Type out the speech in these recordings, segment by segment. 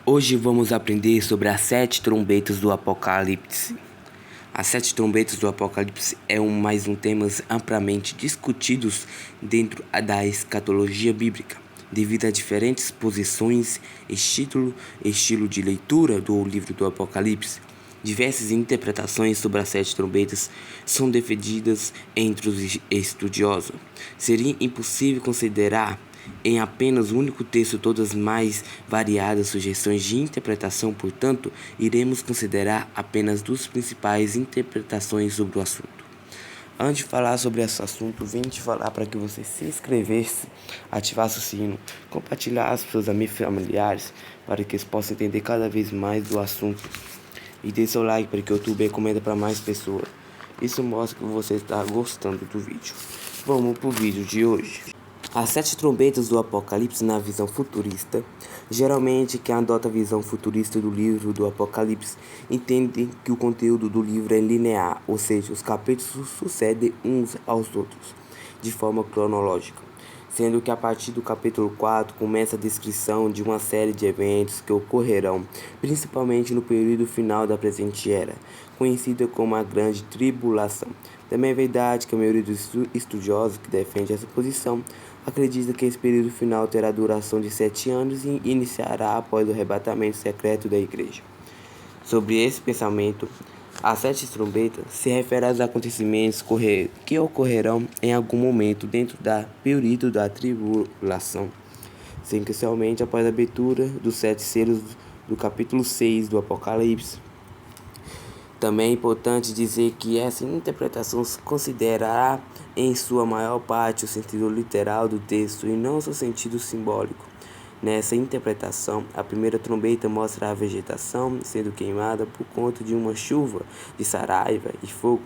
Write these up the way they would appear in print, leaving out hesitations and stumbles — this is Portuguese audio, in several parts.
Hoje vamos aprender sobre as 7 trombetas do Apocalipse. As 7 trombetas do Apocalipse é mais um tema amplamente discutidos dentro da escatologia bíblica, devido a diferentes posições, estilo de leitura do livro do Apocalipse. Diversas interpretações sobre as 7 trombetas são defendidas entre os estudiosos. Seria impossível considerar em apenas um único texto todas as mais variadas sugestões de interpretação, portanto, iremos considerar apenas duas principais interpretações sobre o assunto. Antes de falar sobre esse assunto, vim te falar para que você se inscrevesse, ativasse o sino, compartilhasse com seus amigos e familiares para que eles possam entender cada vez mais do assunto. E dê seu like para que o YouTube recomenda para mais pessoas. Isso mostra que você está gostando do vídeo. Vamos para o vídeo de hoje. As 7 trombetas do Apocalipse na visão futurista. Geralmente, quem adota a visão futurista do livro do Apocalipse entende que o conteúdo do livro é linear, ou seja, os capítulos sucedem uns aos outros, de forma cronológica, sendo que a partir do capítulo 4 começa a descrição de uma série de eventos que ocorrerão, principalmente no período final da presente era, conhecida como a Grande Tribulação. Também é verdade que a maioria dos estudiosos que defende essa posição acredita que esse período final terá duração de 7 anos e iniciará após o arrebatamento secreto da igreja. Sobre esse pensamento, as 7 trombetas se refere aos acontecimentos que ocorrerão em algum momento dentro do período da tribulação, sequencialmente após a abertura dos 7 selos do capítulo 6 do Apocalipse. Também é importante dizer que essa interpretação considerará em sua maior parte o sentido literal do texto e não seu sentido simbólico. Nessa interpretação, a primeira trombeta mostra a vegetação sendo queimada por conta de uma chuva de saraiva e fogo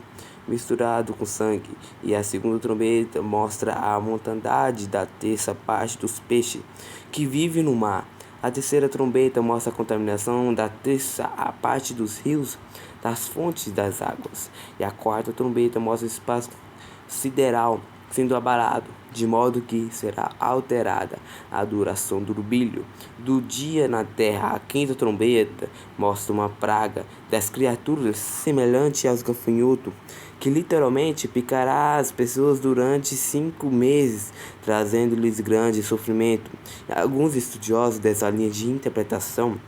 misturado com sangue, e a segunda trombeta mostra a mortandade da terça parte dos peixes que vivem no mar. A terceira trombeta mostra a contaminação da terça parte dos rios, das fontes das águas. E a quarta trombeta mostra o espaço sideral sendo abalado, de modo que será alterada a duração do brilho do dia na terra. A quinta trombeta mostra uma praga das criaturas semelhante aos gafanhotos, que literalmente picará as pessoas durante 5 meses, trazendo-lhes grande sofrimento. Alguns estudiosos dessa linha de interpretação,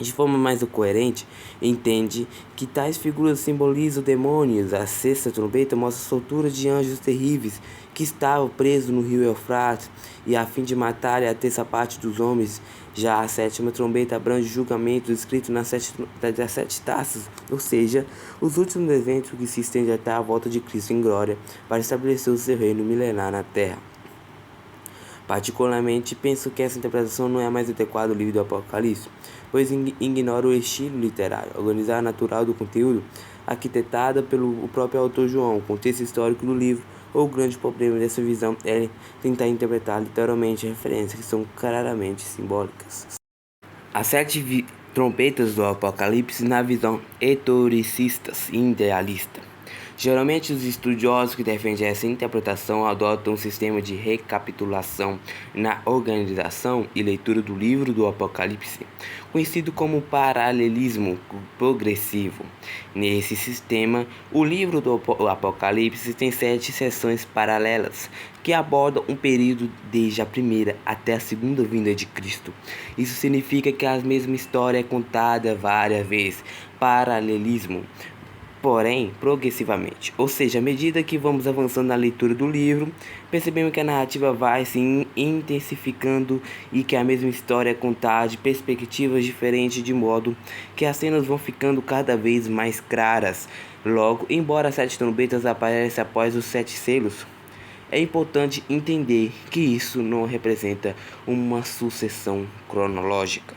de forma mais coerente, entende que tais figuras simbolizam demônios. A sexta trombeta mostra a soltura de anjos terríveis que estavam presos no rio Eufrates, e a fim de matar a terça parte dos homens. Já a sétima trombeta abrange o julgamento escrito das 7 taças, ou seja, os últimos eventos que se estendem até a volta de Cristo em glória para estabelecer o seu reino milenar na terra. Particularmente, penso que essa interpretação não é mais adequada ao livro do Apocalipse, pois ignora o estilo literário, organizar natural do conteúdo, arquitetada pelo próprio autor João, o contexto histórico do livro. O grande problema dessa visão é tentar interpretar literalmente referências que são claramente simbólicas. As 7 trombetas do Apocalipse na visão historicista e idealista. Geralmente, os estudiosos que defendem essa interpretação adotam um sistema de recapitulação na organização e leitura do livro do Apocalipse, conhecido como paralelismo progressivo. Nesse sistema, o livro do Apocalipse tem 7 seções paralelas que abordam um período desde a primeira até a segunda vinda de Cristo. Isso significa que a mesma história é contada várias vezes. Paralelismo, porém progressivamente, ou seja, à medida que vamos avançando na leitura do livro, percebemos que a narrativa vai se intensificando e que a mesma história é contada de perspectivas diferentes, de modo que as cenas vão ficando cada vez mais claras. Logo, embora as 7 trombetas apareçam após os 7 selos, é importante entender que isso não representa uma sucessão cronológica.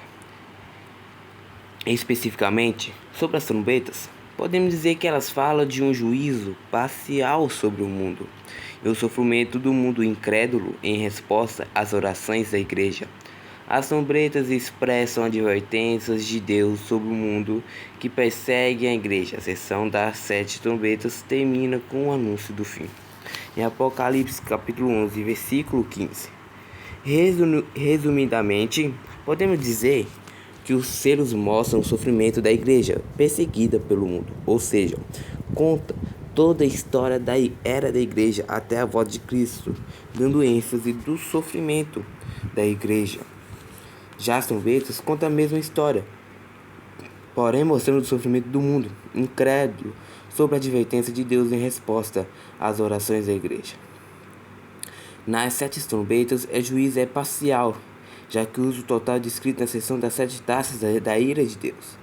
Especificamente, sobre as trombetas, podemos dizer que elas falam de um juízo parcial sobre o mundo e o sofrimento do mundo incrédulo em resposta às orações da igreja. As trombetas expressam advertências de Deus sobre o mundo que persegue a igreja. A seção das 7 trombetas termina com o anúncio do fim. Em Apocalipse capítulo 11, versículo 15. Resumidamente, podemos dizer que que os selos mostram o sofrimento da igreja, perseguida pelo mundo, ou seja, conta toda a história da era da igreja até a volta de Cristo, dando ênfase do sofrimento da igreja. Já as trombetas contam a mesma história, porém mostrando o sofrimento do mundo, incrédulo, sobre a advertência de Deus em resposta às orações da igreja. Nas 7 trombetas, o juízo é parcial, já que o uso total é descrito na seção das 7 taças da ira de Deus,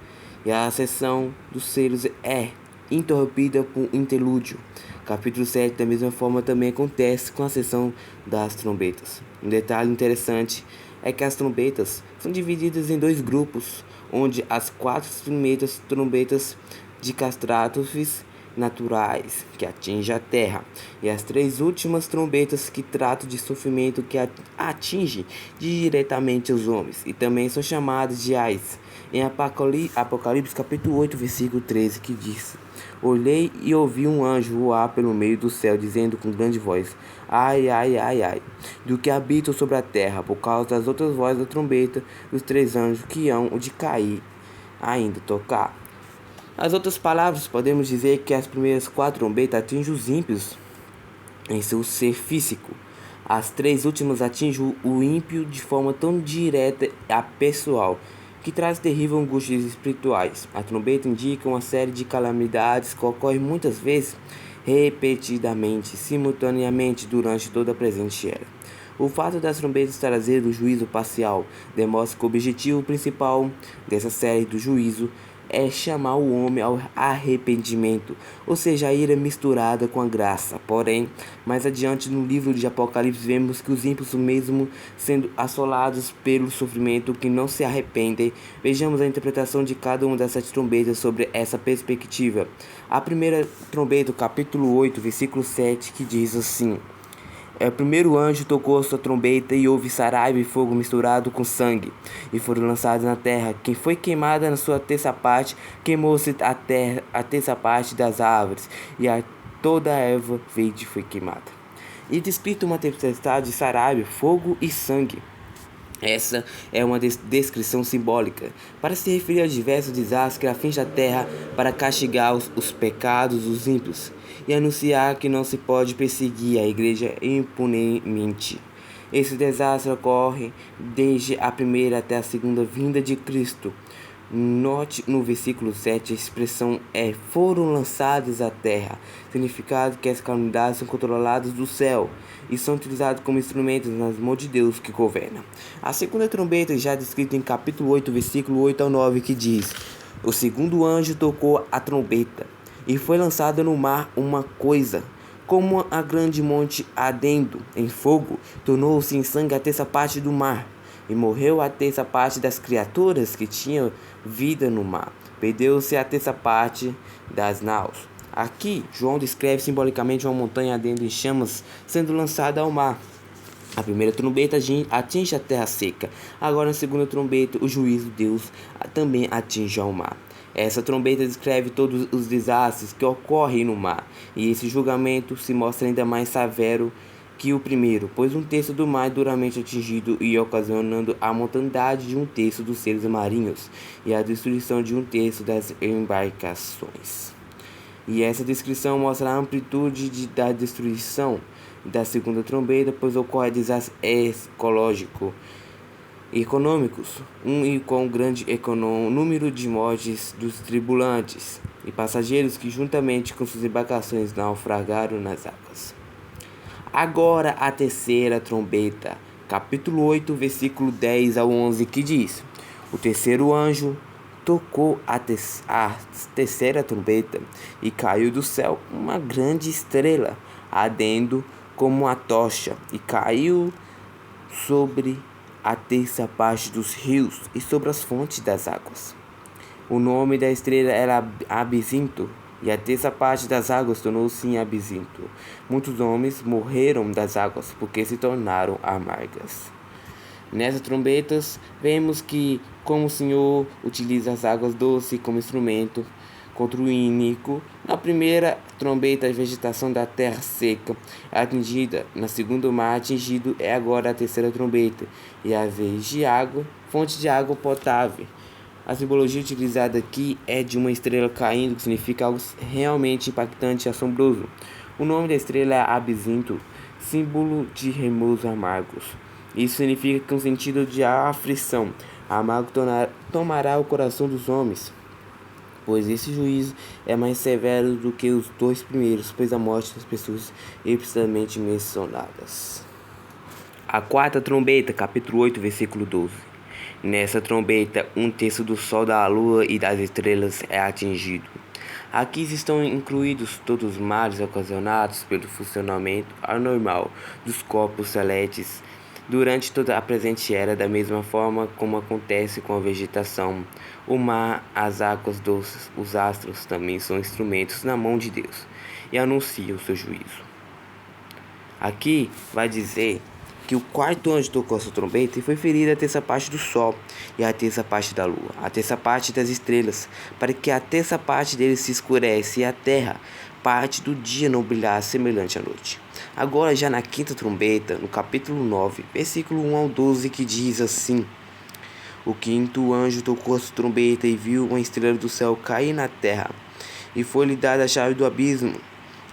e a seção dos selos é interrompida por interlúdio. Capítulo 7, da mesma forma, também acontece com a seção das trombetas. Um detalhe interessante é que as trombetas são divididas em 2 grupos, onde as 4 primeiras trombetas de catástrofes naturais que atingem a terra e as 3 últimas trombetas que tratam de sofrimento que atinge diretamente os homens e também são chamadas de ais. Em Apocalipse capítulo 8 versículo 13, que diz: olhei e ouvi um anjo voar pelo meio do céu, dizendo com grande voz: ai, ai, ai, ai, do que habitam sobre a terra, por causa das outras vozes da trombeta dos 3 anjos que hão de cair ainda tocar. Nas outras palavras, podemos dizer que as primeiras 4 trombetas atingem os ímpios em seu ser físico. As 3 últimas atingem o ímpio de forma tão direta e pessoal, que traz terríveis angústias espirituais. A trombeta indica uma série de calamidades que ocorrem muitas vezes, repetidamente, simultaneamente, durante toda a presente era. O fato das trombetas trazer o juízo parcial demonstra que o objetivo principal dessa série do juízo é chamar o homem ao arrependimento, ou seja, a ira misturada com a graça. Porém, mais adiante no livro de Apocalipse, vemos que os ímpios, mesmo sendo assolados pelo sofrimento, que não se arrependem. Vejamos a interpretação de cada uma das 7 trombetas sobre essa perspectiva. A primeira trombeta, capítulo 8, versículo 7, que diz assim: o primeiro anjo tocou sua trombeta e houve saraiva e fogo misturado com sangue, e foram lançados na terra. Quem foi queimada na sua terça parte, queimou-se a terça parte das árvores, e toda a erva verde foi queimada. E descrito uma tempestade de saraiva, fogo e sangue. Essa é uma descrição simbólica para se referir a diversos desastres que afligem a terra para castigar os pecados dos ímpios e anunciar que não se pode perseguir a igreja impunemente. Esse desastre ocorre desde a primeira até a segunda vinda de Cristo. Note no versículo 7 a expressão foram lançados à terra, significado que as calamidades são controladas do céu e são utilizados como instrumentos nas mãos de Deus que governa. A segunda trombeta, já descrita em capítulo 8, versículo 8 ao 9, que diz: o segundo anjo tocou a trombeta, e foi lançada no mar uma coisa, como a grande monte ardendo em fogo, tornou-se em sangue a terça parte do mar. E morreu a terça parte das criaturas que tinham vida no mar. Perdeu-se a terça parte das naus. Aqui, João descreve simbolicamente uma montanha ardendo em chamas sendo lançada ao mar. A primeira trombeta atinge a terra seca. Agora, na segunda trombeta, o juízo de Deus também atinge ao mar. Essa trombeta descreve todos os desastres que ocorrem no mar. E esse julgamento se mostra ainda mais severo que o primeiro, pois 1/3 do mar é duramente atingido e ocasionando a mortandade de 1/3 dos seres marinhos e a destruição de 1/3 das embarcações. E essa descrição mostra a amplitude da destruição da segunda trombeta, pois ocorre desastre ecológico, econômicos, e com um grande número de mortes dos tripulantes e passageiros que juntamente com suas embarcações naufragaram nas águas. Agora a terceira trombeta, capítulo 8, versículo 10 ao 11, que diz: o terceiro anjo tocou a terceira trombeta e caiu do céu uma grande estrela, ardendo como uma tocha, e caiu sobre a terça parte dos rios e sobre as fontes das águas. O nome da estrela era Abisinto, e a terça parte das águas tornou-se em absinto. Muitos homens morreram das águas, porque se tornaram amargas. Nessas trombetas, vemos que como o Senhor utiliza as águas doces como instrumento contra o ínico. Na primeira trombeta, a vegetação da terra seca é atingida. Na segunda, o mar atingido é agora a terceira trombeta. E a vez de água, fonte de água potável. A simbologia utilizada aqui é de uma estrela caindo, que significa algo realmente impactante e assombroso. O nome da estrela é Abisinto, símbolo de remorsos amargos. Isso significa que um sentido de aflição amargo tomará o coração dos homens, pois esse juízo é mais severo do que os dois primeiros, pois a morte das pessoas explicitamente mencionadas. A quarta trombeta, capítulo 8, versículo 12. Nessa trombeta, um terço do sol, da lua e das estrelas é atingido. Aqui estão incluídos todos os males ocasionados pelo funcionamento anormal dos corpos celestes durante toda a presente era, da mesma forma como acontece com a vegetação, o mar, as águas doces. Os astros também são instrumentos na mão de Deus e anunciam o seu juízo. Aqui vai dizer que o quarto anjo tocou sua trombeta e foi ferida a terça parte do sol e a terça parte da lua, a terça parte das estrelas, para que a terça parte deles se escurece e a terra, parte do dia, não brilhar semelhante à noite. Agora já na quinta trombeta, no capítulo 9, versículo 1 ao 12, que diz assim: o quinto anjo tocou a sua trombeta e viu uma estrela do céu cair na terra, e foi-lhe dada a chave do abismo,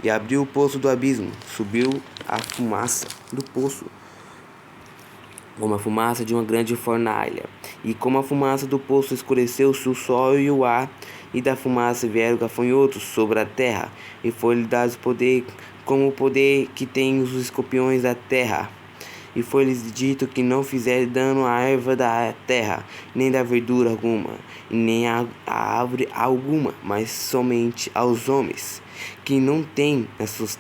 e abriu o poço do abismo, subiu a fumaça do poço, como a fumaça de uma grande fornalha, e como a fumaça do poço escureceu-se o sol e o ar, e da fumaça vieram gafanhotos sobre a terra, e foi-lhe dado poder, como o poder que tem os escorpiões da terra. E foi-lhes dito que não fizerem dano à erva da terra, nem da verdura alguma, nem à árvore alguma, mas somente aos homens, que não têm nas suas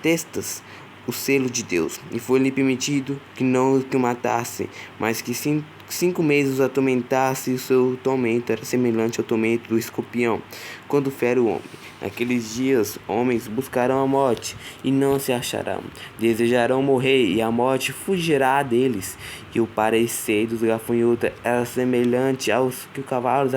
testas o selo de Deus. E foi-lhe permitido que não o matasse, mas que 5 meses o atormentasse, e o seu tormento era semelhante ao tormento do escorpião, quando fere o homem. Naqueles dias, homens buscarão a morte, e não se acharão. Desejarão morrer, e a morte fugirá deles. E o parecer dos gafanhotos era semelhante aos cavalos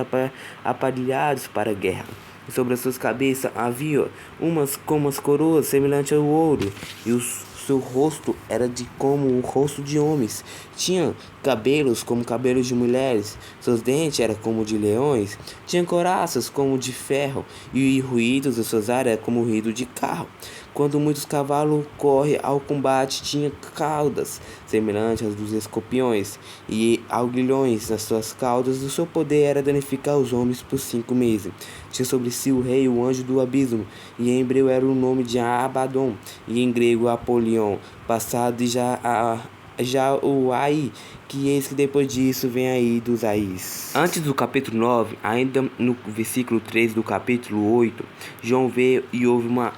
aparelhados para a guerra. E sobre as suas cabeças havia umas como as coroas semelhantes ao ouro, e seu rosto era como o rosto de homens. Tinha cabelos como cabelos de mulheres, seus dentes eram como de leões, tinha coraças como de ferro, e ruídos das suas áreas como o ruído de carro. Quando muitos cavalos correm ao combate, tinha caudas semelhantes às dos escorpiões, e aguilhões nas suas caudas. O seu poder era danificar os homens por 5 meses. Tinha sobre si o rei, o anjo do abismo, e em hebreu era o nome de Abaddon, e em grego Apolion, passado já o Ai, que eis que depois disso vem aí dos Ais. Antes do capítulo 9, ainda no versículo 3 do capítulo 8, João vê e ouve uma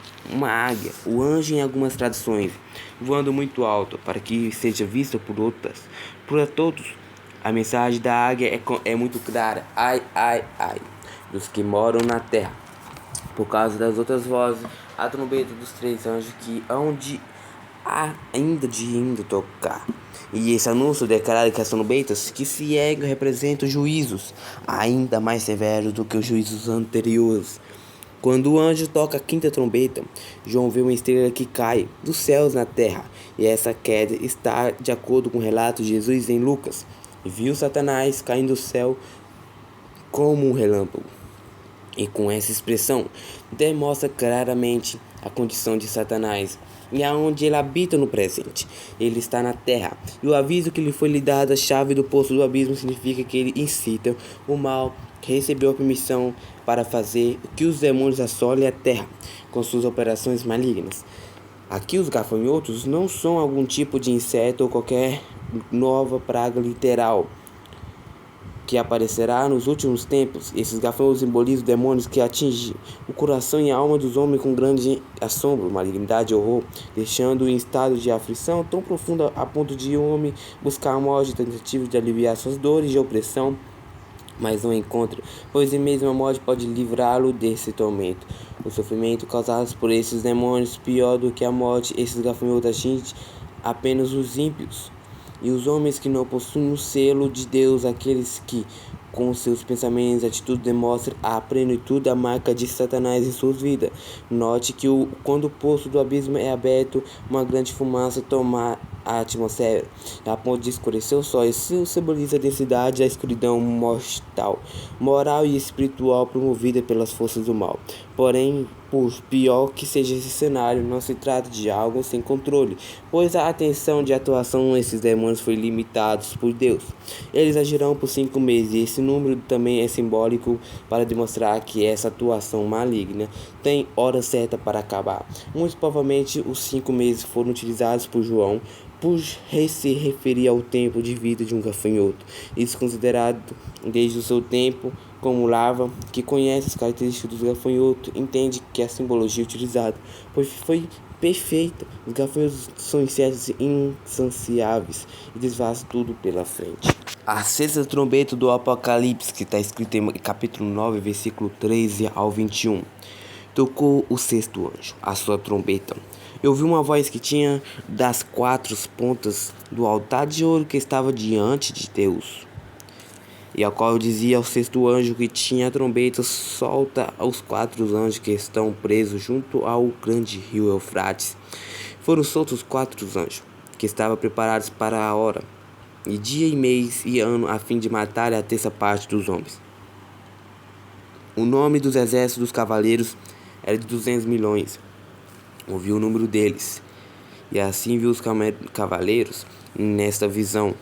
águia, o anjo em algumas traduções, voando muito alto, para que seja vista por todos. A mensagem da águia é muito clara: ai, ai, ai, dos que moram na terra. Por causa das outras vozes, a trombeta dos 3 anjos que hão de ainda tocar. E esse anúncio declara que as trombetas que se erguem representam juízos ainda mais severos do que os juízos anteriores. Quando o anjo toca a quinta trombeta, João vê uma estrela que cai dos céus na terra, e essa queda está de acordo com o relato de Jesus em Lucas. Viu Satanás caindo do céu como um relâmpago. E com essa expressão, demonstra claramente a condição de Satanás e aonde ele habita no presente. Ele está na terra, e o aviso que lhe foi dado, a chave do poço do abismo, significa que ele incita o mal, que recebeu a permissão para fazer que os demônios assolem a terra com suas operações malignas. Aqui os gafanhotos não são algum tipo de inseto ou qualquer nova praga literal que aparecerá nos últimos tempos. Esses gafanhotos simbolizam demônios que atingem o coração e a alma dos homens com grande assombro, malignidade e horror, deixando-o em estado de aflição tão profunda a ponto de o homem buscar a morte, tentativa de aliviar suas dores de opressão, mas não encontra, pois nem mesmo a morte pode livrá-lo desse tormento. O sofrimento causado por esses demônios, pior do que a morte, esses gafanhotos atingem apenas os ímpios e os homens que não possuem o selo de Deus, aqueles que, com seus pensamentos e atitudes, demonstram a plenitude da marca de Satanás em suas vidas. Note que quando o poço do abismo é aberto, uma grande fumaça a atmosfera, a ponto de escurecer o sol. Isso simboliza a densidade da escuridão mortal, moral e espiritual promovida pelas forças do mal. Porém, por pior que seja esse cenário, não se trata de algo sem controle, pois a atenção de atuação desses demônios foi limitada por Deus. Eles agirão por 5 meses, e esse número também é simbólico para demonstrar que essa atuação maligna tem hora certa para acabar. Muito provavelmente os 5 meses foram utilizados por João por se referir ao tempo de vida de um gafanhoto. Isso considerado desde o seu tempo como larva, que conhece as características dos gafanhotos, entende que a simbologia utilizada foi perfeita. Os gafanhotos são insetos insaciáveis e desvastam tudo pela frente. A sexta trombeta do Apocalipse, que está escrito em capítulo 9, versículo 13 ao 21. Tocou o sexto anjo a sua trombeta. Eu ouvi uma voz que tinha das 4 pontas do altar de ouro que estava diante de Deus, e ao qual dizia ao sexto anjo que tinha a trombeta: solta aos 4 anjos que estão presos junto ao grande rio Eufrates. Foram soltos os 4 anjos que estavam preparados para a hora, e dia e mês e ano, a fim de matar a terça parte dos homens. O nome dos exércitos dos cavaleiros era de 200 milhões. Ouvi o número deles, e assim viu os cavaleiros nesta visão.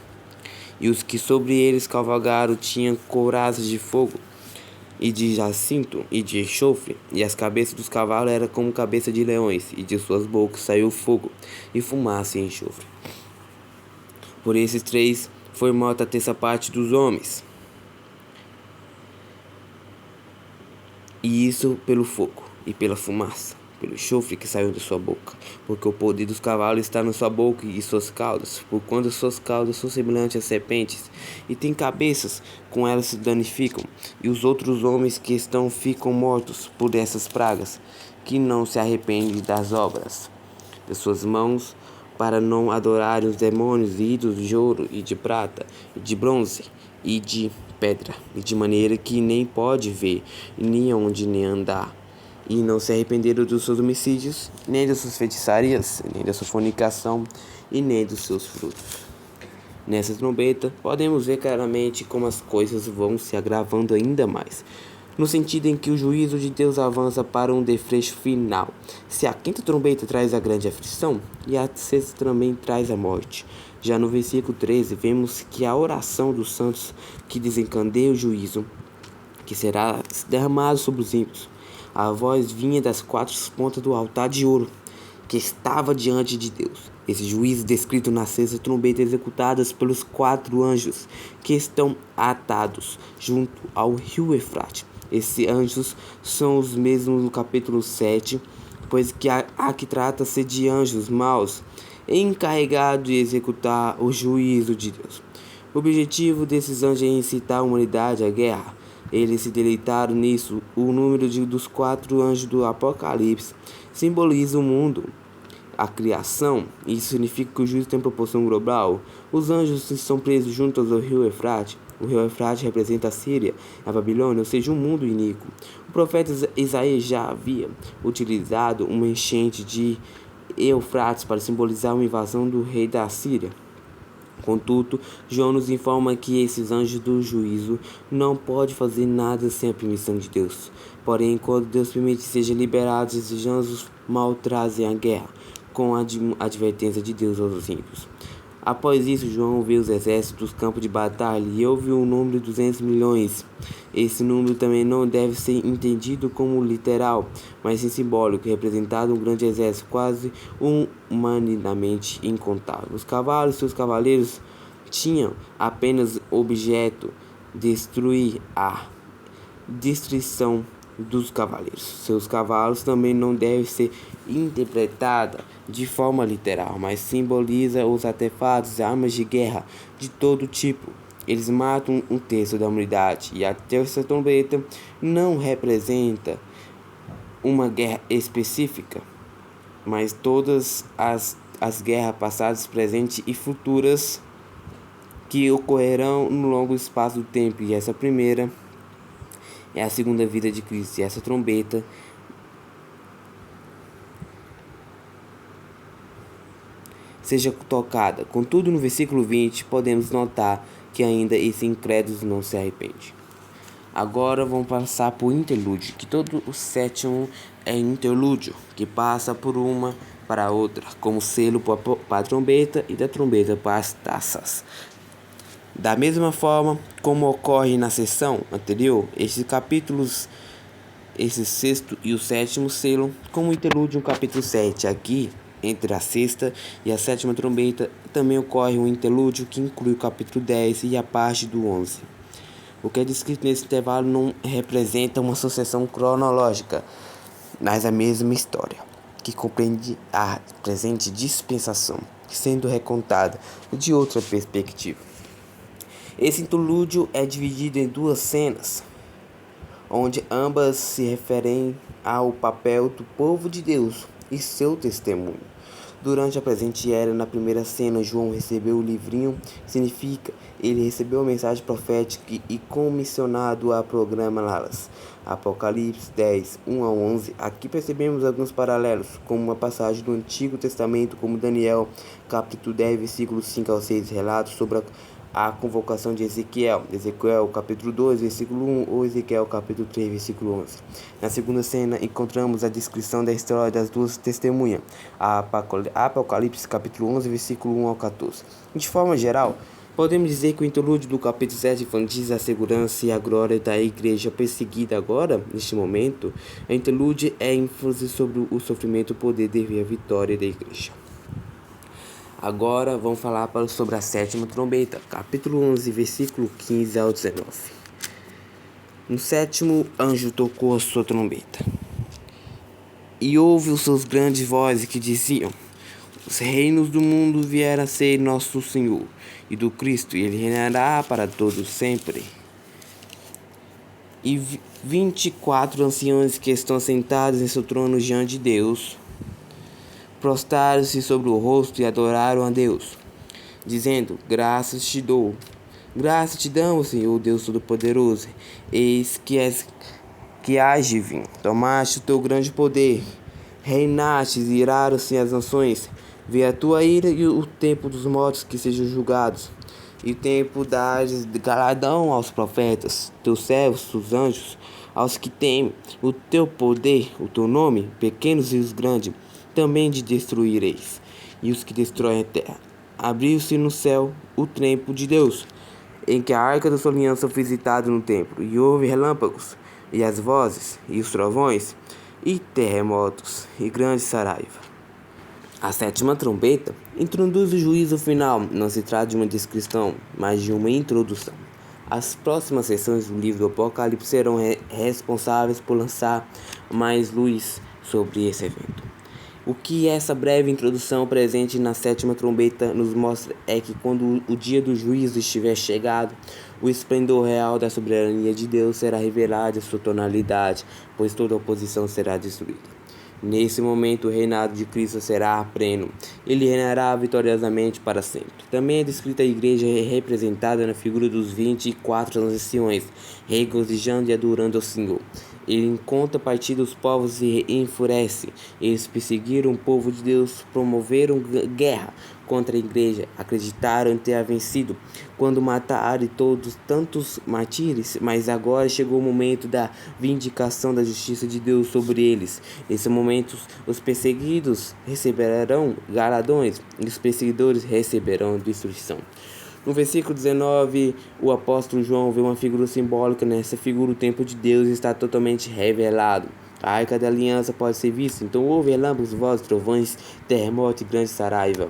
E os que sobre eles cavalgaram tinham couraças de fogo, e de jacinto, e de enxofre, e as cabeças dos cavalos eram como cabeça de leões, e de suas bocas saiu fogo, e fumaça e enxofre. Por esses 3 foi morta a terça parte dos homens, e isso pelo fogo, e pela fumaça, pelo enxofre que saiu de sua boca, porque o poder dos cavalos está na sua boca e suas caudas, porquanto suas caudas são semelhantes a serpentes, e têm cabeças, com elas se danificam, e os outros homens que estão ficam mortos por essas pragas, que não se arrependem das obras de suas mãos, para não adorarem os demônios e ídolos de ouro e de prata, e de bronze e de pedra, e de maneira que nem pode ver, nem onde nem andar. E não se arrependeram dos seus homicídios, nem das suas feitiçarias, nem da sua fornicação, e nem dos seus frutos. Nessa trombeta, podemos ver claramente como as coisas vão se agravando ainda mais, no sentido em que o juízo de Deus avança para um desfecho final. Se a quinta trombeta traz a grande aflição, e a sexta também traz a morte. Já no versículo 13, vemos que a oração dos santos que desencadeia o juízo, que será derramado sobre os ímpios. A voz vinha das 4 pontas do altar de ouro, que estava diante de Deus. Esse juízo descrito na sexta trombeta, executadas pelos 4 anjos que estão atados junto ao rio Eufrates. Esses anjos são os mesmos no capítulo 7, pois que aqui trata-se de anjos maus, encarregados de executar o juízo de Deus. O objetivo desses anjos é incitar a humanidade à guerra. Eles se deleitaram nisso. O número dos 4 anjos do Apocalipse simboliza o mundo, a criação. Isso significa que o juízo tem proporção global. Os anjos estão presos junto ao rio Eufrates. O rio Eufrates representa a Síria, a Babilônia, ou seja, um mundo iníquo. O profeta Isaías já havia utilizado uma enchente de Eufrates para simbolizar uma invasão do rei da Síria. Contudo, João nos informa que esses anjos do juízo não podem fazer nada sem a permissão de Deus. Porém, quando Deus permite que sejam liberados, esses anjos mal trazem a guerra, com a advertência de Deus aos ímpios. Após isso, João vê os exércitos dos campos de batalha e ouve o número de 200 milhões. Esse número também não deve ser entendido como literal, mas sim simbólico, representado um grande exército, quase humanamente incontável. Os cavalos e seus cavaleiros tinham apenas objeto destruir a destruição dos cavaleiros. Seus cavalos também não devem ser interpretada de forma literal, mas simboliza os artefatos e armas de guerra de todo tipo. Eles matam um terço da humanidade, e a terça trombeta não representa uma guerra específica, mas todas as guerras passadas, presentes e futuras que ocorrerão no longo espaço do tempo. E essa primeira é a segunda vida de Cristo. E essa trombeta seja tocada. Contudo, no versículo 20, podemos notar que ainda esse incrédulo não se arrepende. Agora vamos passar para o interlúdio, que todo o sétimo é interlúdio, que passa por uma para a outra, como selo para a trombeta e da trombeta para as taças. Da mesma forma como ocorre na sessão anterior, esses capítulos, esse sexto e o sétimo selo, como interlúdio no capítulo 7, aqui, entre a sexta e a sétima trombeta, também ocorre um interlúdio que inclui o capítulo 10 e a parte do 11. O que é descrito nesse intervalo não representa uma sucessão cronológica, mas a mesma história, que compreende a presente dispensação, sendo recontada de outra perspectiva. Esse interlúdio é dividido em duas cenas, onde ambas se referem ao papel do povo de Deus e seu testemunho. Durante a presente era, na primeira cena, João recebeu o livrinho, significa ele recebeu a mensagem profética e comissionado a proclamá-las. Apocalipse 10, 1 a 11. Aqui percebemos alguns paralelos, como uma passagem do Antigo Testamento, como Daniel, capítulo 10, versículos 5 ao 6, relatos sobre a convocação de Ezequiel, capítulo 2, versículo 1, ou Ezequiel, capítulo 3, versículo 11. Na segunda cena, encontramos a descrição da história das duas testemunhas, Apocalipse, capítulo 11, versículo 1 ao 14. De forma geral, podemos dizer que o interlúdio do capítulo 7 enfatiza a segurança e a glória da igreja perseguida agora, neste momento. O interlúdio é ênfase sobre o sofrimento e o poder devido à vitória da igreja. Agora vamos falar sobre a sétima trombeta, capítulo 11, versículo 15 ao 19. No sétimo anjo tocou a sua trombeta, e ouve os seus grandes vozes que diziam: os reinos do mundo vieram a ser nosso Senhor e do Cristo, e ele reinará para todos sempre. E 24 anciãos que estão sentados em seu trono diante de Deus prostraram-se sobre o rosto e adoraram a Deus, dizendo: graças te dou, graças te damos, Senhor Deus Todo-Poderoso, eis que hás de vir, tomaste o teu grande poder, reinaste e iraram-se as nações, vê a tua ira e o tempo dos mortos que sejam julgados, e o tempo das galardão aos profetas, teus servos, os anjos, aos que temem o teu poder, o teu nome, pequenos e os grandes, também de destruireis, e os que destroem a terra. Abriu-se no céu o templo de Deus, em que a arca da sua aliança foi visitada no templo, e houve relâmpagos, e as vozes, e os trovões, e terremotos, e grande saraiva. A sétima trombeta introduz o juízo final. Não se trata de uma descrição, mas de uma introdução. As próximas sessões do livro do Apocalipse serão responsáveis por lançar mais luz sobre esse evento. O que essa breve introdução presente na sétima trombeta nos mostra é que quando o dia do juízo estiver chegado, o esplendor real da soberania de Deus será revelado em sua tonalidade, pois toda oposição será destruída. Nesse momento, o reinado de Cristo será pleno. Ele reinará vitoriosamente para sempre. Também é descrita a igreja representada na figura dos 24 anciões, regozijando e adorando ao Senhor. Ele em contrapartida os povos se enfurece. Eles perseguiram o povo de Deus, promoveram guerra contra a igreja, acreditaram ter a vencido quando mataram todos tantos mártires, mas agora chegou o momento da vindicação da justiça de Deus sobre eles. Nesse momento, os perseguidos receberão galardões e os perseguidores receberão destruição. No versículo 19, o apóstolo João vê uma figura simbólica. Nessa figura, o templo de Deus está totalmente revelado. A arca da aliança pode ser vista. Então houve relâmpagos, vozes, trovões, terremoto e grande saraiva.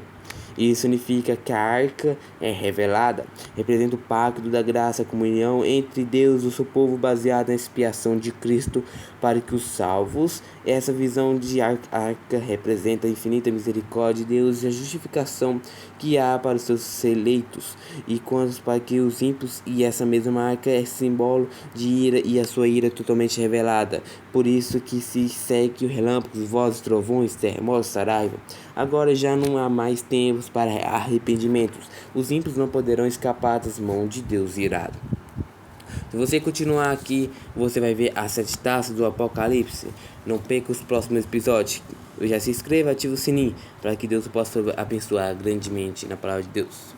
Isso significa que a arca é revelada, representa o pacto da graça, a comunhão entre Deus e o seu povo baseado na expiação de Cristo para que os salvos. Essa visão de arca representa a infinita misericórdia de Deus e a justificação que há para os seus eleitos e quantos para que os ímpios, e essa mesma arca é símbolo de ira e a sua ira é totalmente revelada. Por isso que se segue relâmpagos, vozes, trovões, terremotos, saraiva. Agora já não há mais tempos para arrependimentos. Os ímpios não poderão escapar das mãos de Deus irado. Se você continuar aqui, você vai ver as 7 taças do Apocalipse. Não perca os próximos episódios. Já se inscreva, ative o sininho para que Deus possa abençoar grandemente na palavra de Deus.